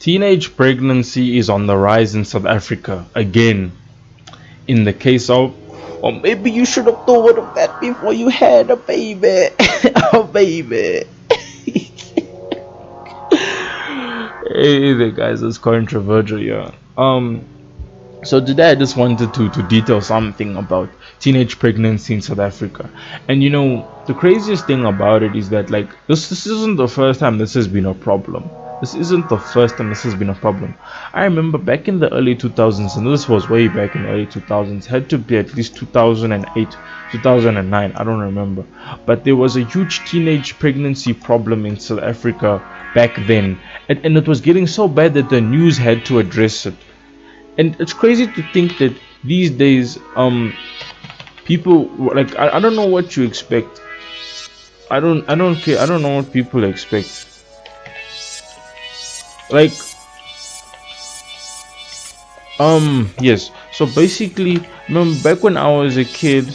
Teenage pregnancy is on the rise in South Africa again. In the case of, or maybe you should have thought of that before you had a baby. A baby. Hey there, guys, it's controversial here. So today I just wanted to detail something about teenage pregnancy in South Africa. And the craziest thing about it is that like this isn't the first time this has been a problem. This isn't the first time this has been a problem. I remember back in the early 2000s, and this was way back in the early 2000s, had to be at least 2008, 2009, I don't remember. But there was a huge teenage pregnancy problem in South Africa back then. And it was getting so bad that the news had to address it. And it's crazy to think that these days people like I don't know what you expect. I don't care. I don't know what people expect. Like yes, so basically, remember back when I was a kid,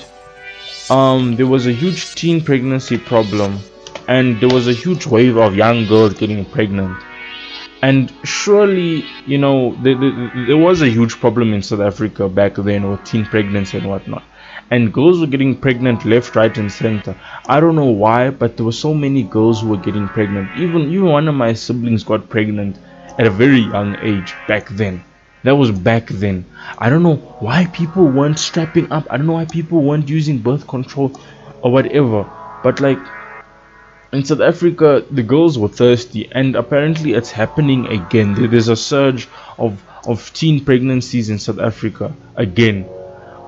there was a huge teen pregnancy problem, and there was a huge wave of young girls getting pregnant. And surely, there was a huge problem in South Africa back then with teen pregnancy and whatnot. And girls were getting pregnant left, right, and center. I don't know why, but there were so many girls who were getting pregnant. Even one of my siblings got pregnant at a very young age back then. That was back then. I don't know why people weren't strapping up. I don't know why people weren't using birth control or whatever. But like in South Africa, the girls were thirsty, and apparently it's happening again. There's a surge of teen pregnancies in South Africa again.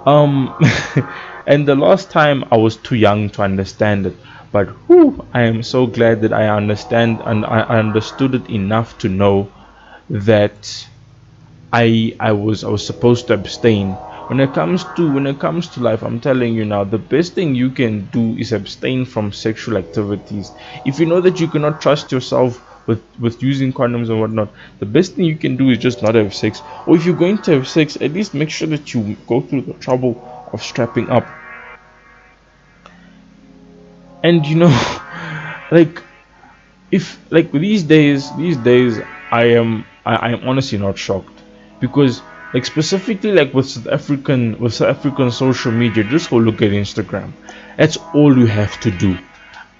Um, and the last time I was too young to understand it, but whew, I am so glad that I understand and I understood it enough to know that I was supposed to abstain. When it comes to life, I'm telling you now, the best thing you can do is abstain from sexual activities. If you know that you cannot trust yourself with using condoms and whatnot, the best thing you can do is just not have sex. Or if you're going to have sex, at least make sure that you go through the trouble of strapping up. And like if like these days I am honestly not shocked, because like specifically like with South African social media, just go look at Instagram. That's all you have to do.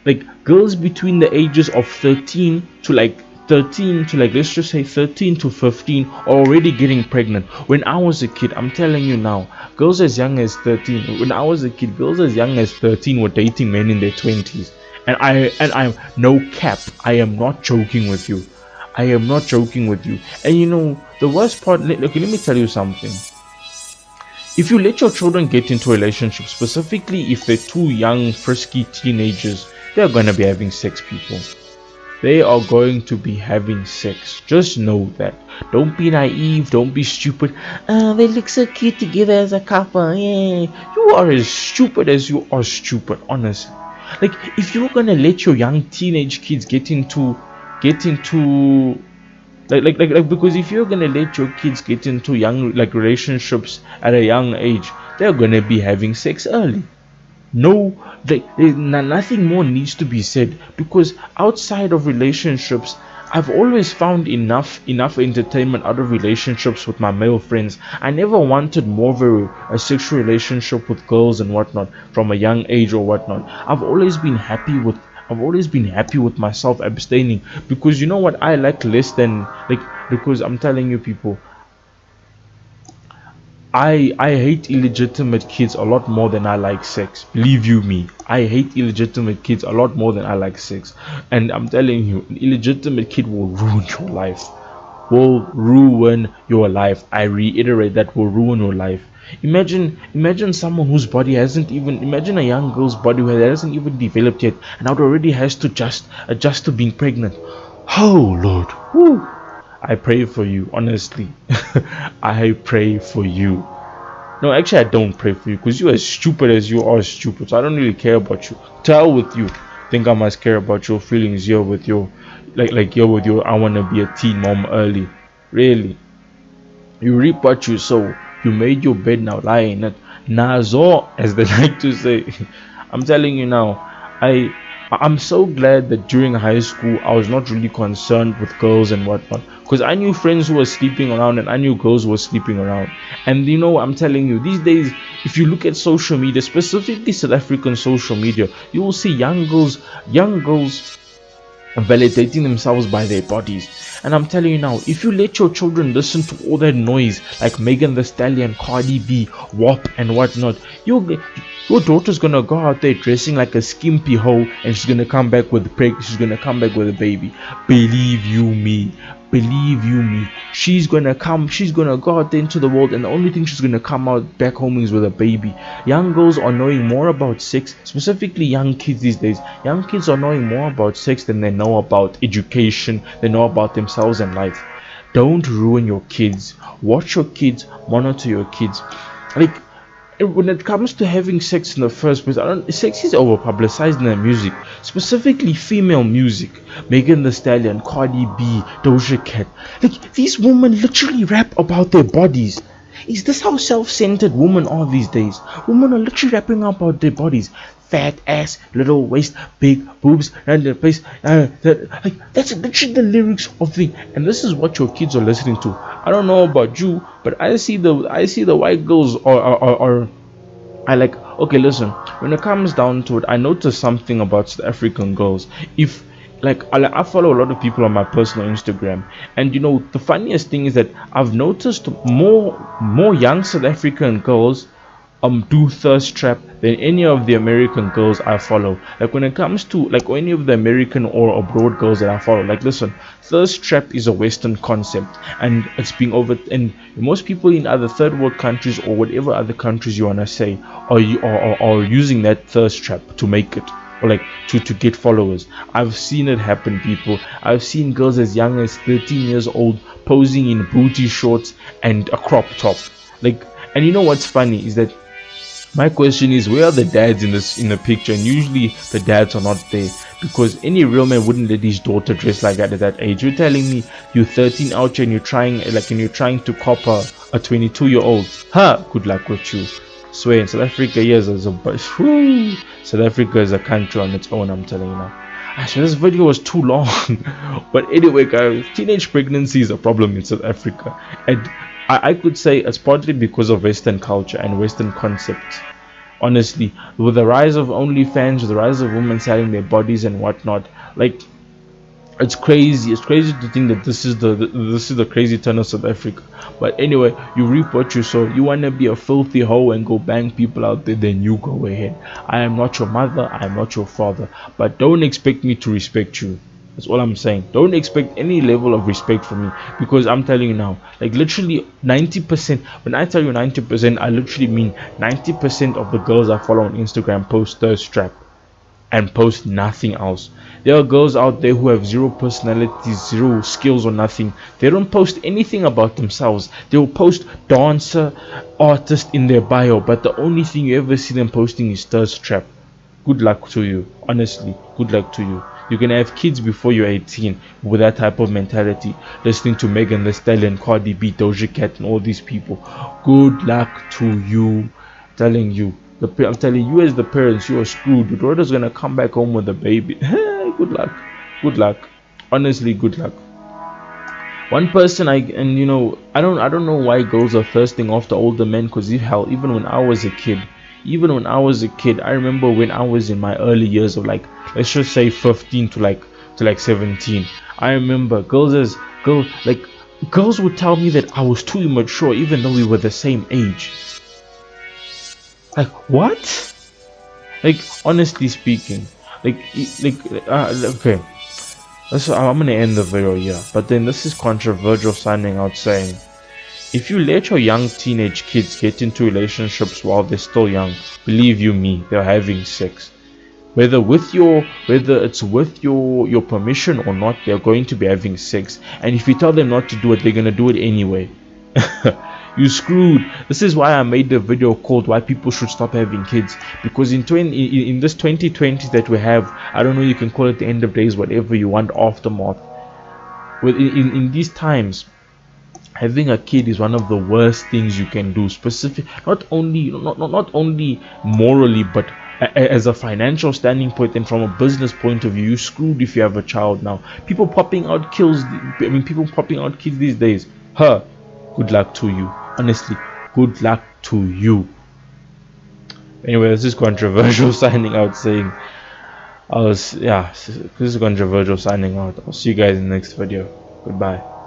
Like girls between the ages of 13 to like let's just say 13 to 15 are already getting pregnant. When I was a kid, I'm telling you now, girls as young as 13, when I was a kid, girls as young as 13 were dating men in their 20s. And I'm no cap, I am not joking with you. I am not joking with you. And the worst part, okay, let me tell you something. If you let your children get into relationships, specifically if they're too young, frisky teenagers, they're gonna be having sex, people. They are going to be having sex. Just know that. Don't be naive. Don't be stupid. They look so cute together as a couple. Yeah. You are as stupid as you are stupid, honestly. Like, if you're gonna let your young teenage kids get into because if you're gonna let your kids get into young like relationships at a young age, they're gonna be having sex early. No, nothing more needs to be said, because outside of relationships, I've always found enough entertainment out of relationships with my male friends. I never wanted more of a sexual relationship with girls and whatnot from a young age or whatnot. I've always been happy with myself abstaining, because you know what I like less than like because I'm telling you, people, I hate illegitimate kids a lot more than I like sex. Believe you me, I hate illegitimate kids a lot more than I like sex. And I'm telling you, an illegitimate kid will ruin your life. Will ruin your life. I reiterate, that will ruin your life. Imagine someone whose body hasn't even imagine a young girl's body where it hasn't even developed yet, and now it already has to just adjust to being pregnant. Oh Lord. Whew. I pray for you, honestly. I pray for you. No, actually, I don't pray for you, because you're as stupid as you are stupid. So I don't really care about you. Tell with you. Think I must care about your feelings here with your, like here with your, I want to be a teen mom early. Really. You reap what you sow. You made your bed, now lie in it. Nazo, as they like to say. I'm telling you now. I I'm so glad that during high school I was not really concerned with girls and whatnot, because I knew friends who were sleeping around and I knew girls who were sleeping around. And I'm telling you, these days, if you look at social media, specifically South African social media, you will see young girls validating themselves by their bodies. And I'm telling you now, if you let your children listen to all that noise like Megan the Stallion, Cardi B, WAP, and whatnot, your daughter's gonna go out there dressing like a skimpy hoe, and she's gonna come back with a baby. Believe you me, believe you me, she's gonna go out there into the world, and the only thing she's gonna come out back home is with a baby. Young girls are knowing more about sex, specifically young kids these days. Young kids are knowing more about sex than they know about education, they know about themselves and life. Don't ruin your kids. Watch your kids, monitor your kids. Like, when it comes to having sex in the first place, I don't. Sex is over publicized in the music, specifically female music. Megan the Stallion, Cardi B, Doja Cat. Like, these women literally rap about their bodies. Is this how self-centered women are these days? Women are literally rapping about their bodies. Fat ass, little waist, big boobs, and the face. That's literally the lyrics of the. And this is what your kids are listening to. I don't know about you, but I see the white girls are I like. Okay, listen. When it comes down to it, I noticed something about South African girls. If like I follow a lot of people on my personal Instagram, and the funniest thing is that I've noticed more young South African girls do thirst trap than any of the American girls I follow. Like, when it comes to like any of the American or abroad girls that I follow, like, listen, thirst trap is a Western concept, and it's being over, and most people in other third world countries or whatever other countries you wanna say are using that thirst trap to make it, or like to get followers. I've seen it happen, people. I've seen girls as young as 13 years old posing in booty shorts and a crop top. Like, and you know what's funny is that my question is, where are the dads in the picture? And usually the dads are not there, because any real man wouldn't let his daughter dress like that at that age. You're telling me you're 13 out here and you're trying to cop a 22-year-old? Huh? Good luck with you. Swear, in South Africa, yes, South Africa is a country on its own. I'm telling you now. Actually, this video was too long. But anyway, guys, teenage pregnancy is a problem in South Africa, and I could say it's partly because of Western culture and Western concepts. Honestly, with the rise of OnlyFans, with the rise of women selling their bodies and whatnot, like, it's crazy. It's crazy to think that this is the crazy turn of South Africa. But anyway, you reap what you sow. You wanna be a filthy hoe and go bang people out there, then you go ahead. I am not your mother. I am not your father. But don't expect me to respect you. That's all I'm saying. Don't expect any level of respect from me, because I'm telling you now, like, literally 90%. When I tell you 90%, I literally mean 90% of the girls I follow on Instagram post thirst trap and post nothing else. There are girls out there who have zero personality, zero skills, or nothing. They don't post anything about themselves. They will post dancer, artist in their bio, but the only thing you ever see them posting is thirst trap. Good luck to you. Honestly, good luck to you. You can have kids before you're 18 with that type of mentality, listening to Megan Thee Stallion, Cardi B, Doja Cat, and all these people. Good luck to you. Telling you, I'm telling you, as the parents, you are screwed. Your daughter's gonna come back home with a baby. Good luck. Good luck. Honestly, good luck. One person, I don't know why girls are thirsting after older men, because hell, even when I was a kid, I remember when I was in my early years of, like, let's just say 15 to like 17. I remember girls would tell me that I was too immature even though we were the same age. Like, what? Like, honestly speaking, okay. I'm gonna end the video here, but then this is controversial, signing out saying, if you let your young teenage kids get into relationships while they're still young, believe you me, they're having sex. Whether it's with your permission or not, they're going to be having sex. And if you tell them not to do it, they're gonna do it anyway. You screwed. This is why I made the video called "Why People Should Stop Having Kids." Because in this 2020 that we have, I don't know, you can call it the end of days, whatever you want, aftermath. In these times, having a kid is one of the worst things you can do. Specific, not only morally, but As a financial standing point and from a business point of view, you're screwed if you have a child now. People popping out people popping out kids these days. Huh? Good luck to you. Honestly, good luck to you. Anyway, this is controversial signing out saying this is controversial signing out. I'll see you guys in the next video. Goodbye.